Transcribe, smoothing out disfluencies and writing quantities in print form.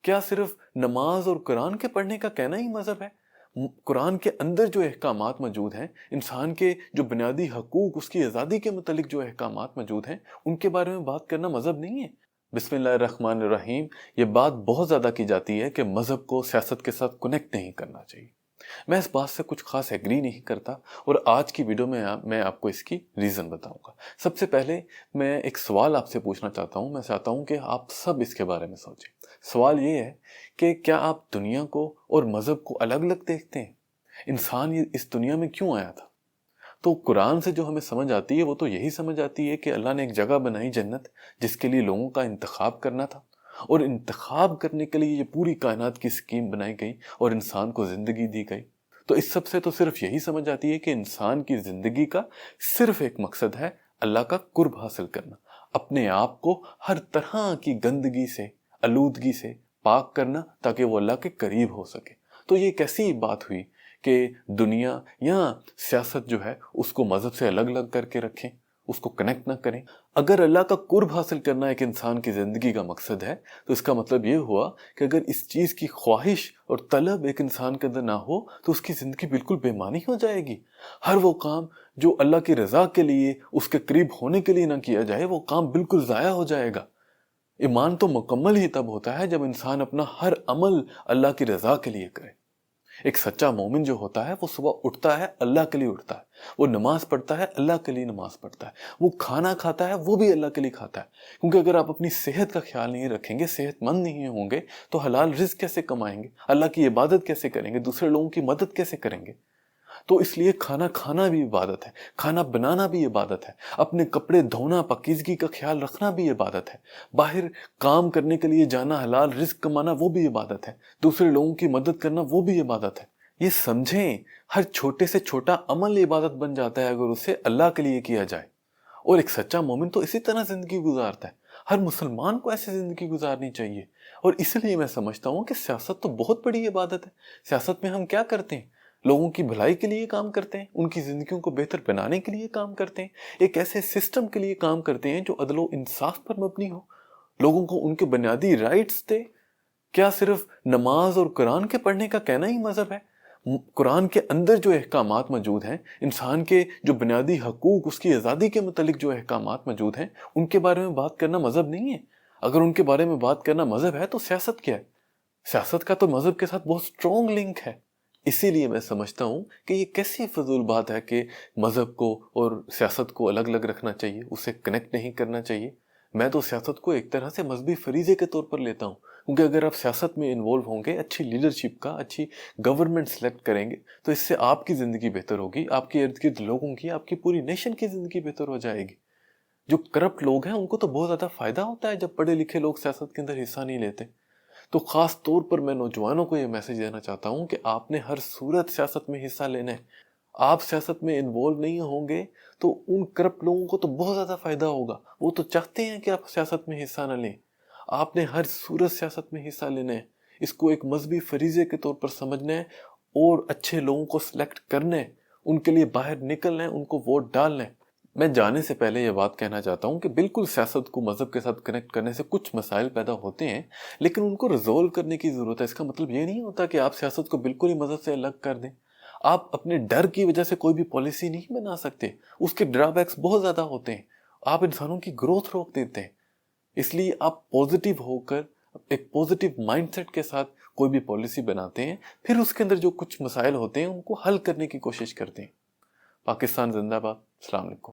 کیا صرف نماز اور قرآن کے پڑھنے کا کہنا ہی مذہب ہے؟ قرآن کے اندر جو احکامات موجود ہیں، انسان کے جو بنیادی حقوق، اس کی آزادی کے متعلق جو احکامات موجود ہیں، ان کے بارے میں بات کرنا مذہب نہیں ہے؟ بسم اللہ الرحمن الرحیم۔ یہ بات بہت زیادہ کی جاتی ہے کہ مذہب کو سیاست کے ساتھ کنیکٹ نہیں کرنا چاہیے۔ میں اس بات سے کچھ خاص ایگری نہیں کرتا، اور آج کی ویڈیو میں آپ کو اس کی ریزن بتاؤں گا۔ سب سے پہلے میں ایک سوال آپ سے پوچھنا چاہتا ہوں۔ میں چاہتا ہوں کہ آپ سب اس کے بارے میں سوچیں۔ سوال یہ ہے کہ کیا آپ دنیا کو اور مذہب کو الگ الگ دیکھتے ہیں؟ انسان اس دنیا میں کیوں آیا تھا؟ تو قرآن سے جو ہمیں سمجھ آتی ہے وہ تو یہی سمجھ آتی ہے کہ اللہ نے ایک جگہ بنائی، جنت، جس کے لیے لوگوں کا انتخاب کرنا تھا، اور انتخاب کرنے کے لیے یہ پوری کائنات کی اسکیم بنائی گئی اور انسان کو زندگی دی گئی۔ تو اس سب سے تو صرف یہی سمجھ آتی ہے کہ انسان کی زندگی کا صرف ایک مقصد ہے، اللہ کا قرب حاصل کرنا، اپنے آپ کو ہر طرح کی گندگی سے، آلودگی سے پاک کرنا، تاکہ وہ اللہ کے قریب ہو سکے۔ تو یہ کیسی بات ہوئی کہ دنیا یا سیاست جو ہے اس کو مذہب سے الگ الگ کر کے رکھیں، اس کو کنیکٹ نہ کریں؟ اگر اللہ کا قرب حاصل کرنا ایک انسان کی زندگی کا مقصد ہے، تو اس کا مطلب یہ ہوا کہ اگر اس چیز کی خواہش اور طلب ایک انسان کے اندر نہ ہو تو اس کی زندگی بالکل بے معنی ہو جائے گی۔ ہر وہ کام جو اللہ کی رضا کے لیے، اس کے قریب ہونے کے لیے نہ کیا جائے، وہ کام بالکل ضائع ہو جائے گا۔ ایمان تو مکمل ہی تب ہوتا ہے جب انسان اپنا ہر عمل اللہ کی رضا کے لیے کرے۔ ایک سچا مومن جو ہوتا ہے وہ صبح اٹھتا ہے، اللہ کے لیے اٹھتا ہے، وہ نماز پڑھتا ہے، اللہ کے لیے نماز پڑھتا ہے، وہ کھانا کھاتا ہے، وہ بھی اللہ کے لیے کھاتا ہے۔ کیونکہ اگر آپ اپنی صحت کا خیال نہیں رکھیں گے، صحت مند نہیں ہوں گے، تو حلال رزق کیسے کمائیں گے؟ اللہ کی عبادت کیسے کریں گے؟ دوسرے لوگوں کی مدد کیسے کریں گے؟ تو اس لیے کھانا کھانا بھی عبادت ہے، کھانا بنانا بھی عبادت ہے، اپنے کپڑے دھونا، پاکیزگی کا خیال رکھنا بھی عبادت ہے، باہر کام کرنے کے لیے جانا، حلال رزق کمانا، وہ بھی عبادت ہے، دوسرے لوگوں کی مدد کرنا، وہ بھی عبادت ہے۔ یہ سمجھیں، ہر چھوٹے سے چھوٹا عمل عبادت بن جاتا ہے اگر اسے اللہ کے لیے کیا جائے۔ اور ایک سچا مومن تو اسی طرح زندگی گزارتا ہے۔ ہر مسلمان کو ایسے زندگی گزارنی چاہیے۔ اور اس لیے میں سمجھتا ہوں کہ سیاست تو بہت بڑی عبادت ہے۔ سیاست میں ہم کیا کرتے ہیں؟ لوگوں کی بھلائی کے لیے کام کرتے ہیں، ان کی زندگیوں کو بہتر بنانے کے لیے کام کرتے ہیں، ایک ایسے سسٹم کے لیے کام کرتے ہیں جو عدل و انصاف پر مبنی ہو، لوگوں کو ان کے بنیادی رائٹس دے۔ کیا صرف نماز اور قرآن کے پڑھنے کا کہنا ہی مذہب ہے؟ قرآن کے اندر جو احکامات موجود ہیں، انسان کے جو بنیادی حقوق، اس کی آزادی کے متعلق جو احکامات موجود ہیں، ان کے بارے میں بات کرنا مذہب نہیں ہے؟ اگر ان کے بارے میں بات کرنا مذہب ہے تو سیاست کیا ہے؟ سیاست کا تو مذہب کے ساتھ بہت سٹرونگ لنک ہے۔ اسی لیے میں سمجھتا ہوں کہ یہ کیسی فضول بات ہے کہ مذہب کو اور سیاست کو الگ الگ رکھنا چاہیے، اسے کنیکٹ نہیں کرنا چاہیے۔ میں تو سیاست کو ایک طرح سے مذہبی فریضے کے طور پر لیتا ہوں، کیونکہ اگر آپ سیاست میں انوالو ہوں گے، اچھی لیڈرشپ کا، اچھی گورنمنٹ سلیکٹ کریں گے، تو اس سے آپ کی زندگی بہتر ہوگی، آپ کے ارد گرد لوگوں کی، آپ کی پوری نیشن کی زندگی بہتر ہو جائے گی۔ جو کرپٹ لوگ ہیں ان کو تو بہت زیادہ فائدہ ہوتا ہے جب پڑھے لکھے لوگ سیاست کے اندر حصہ نہیں لیتے۔ تو خاص طور پر میں نوجوانوں کو یہ میسج دینا چاہتا ہوں کہ آپ نے ہر صورت سیاست میں حصہ لینا ہے۔ آپ سیاست میں انوالو نہیں ہوں گے تو ان کرپٹ لوگوں کو تو بہت زیادہ فائدہ ہوگا، وہ تو چاہتے ہیں کہ آپ سیاست میں حصہ نہ لیں۔ آپ نے ہر صورت سیاست میں حصہ لینا ہے، اس کو ایک مذہبی فریضے کے طور پر سمجھنا ہے، اور اچھے لوگوں کو سلیکٹ کرنا ہے، ان کے لیے باہر نکلنا ہے، ان کو ووٹ ڈالنا ہے۔ میں جانے سے پہلے یہ بات کہنا چاہتا ہوں کہ بالکل سیاست کو مذہب کے ساتھ کنیکٹ کرنے سے کچھ مسائل پیدا ہوتے ہیں، لیکن ان کو ریزولو کرنے کی ضرورت ہے۔ اس کا مطلب یہ نہیں ہوتا کہ آپ سیاست کو بالکل ہی مذہب سے الگ کر دیں۔ آپ اپنے ڈر کی وجہ سے کوئی بھی پالیسی نہیں بنا سکتے، اس کے ڈرا بیکس بہت زیادہ ہوتے ہیں، آپ انسانوں کی گروتھ روک دیتے ہیں۔ اس لیے آپ پازیٹیو ہو کر ایک پازیٹیو مائنڈ سیٹ کے ساتھ کوئی بھی پالیسی بناتے ہیں، پھر اس کے اندر جو کچھ مسائل ہوتے ہیں ان کو حل کرنے کی کوشش کرتے ہیں۔ پاکستان زندہ باد۔ السلام علیکم۔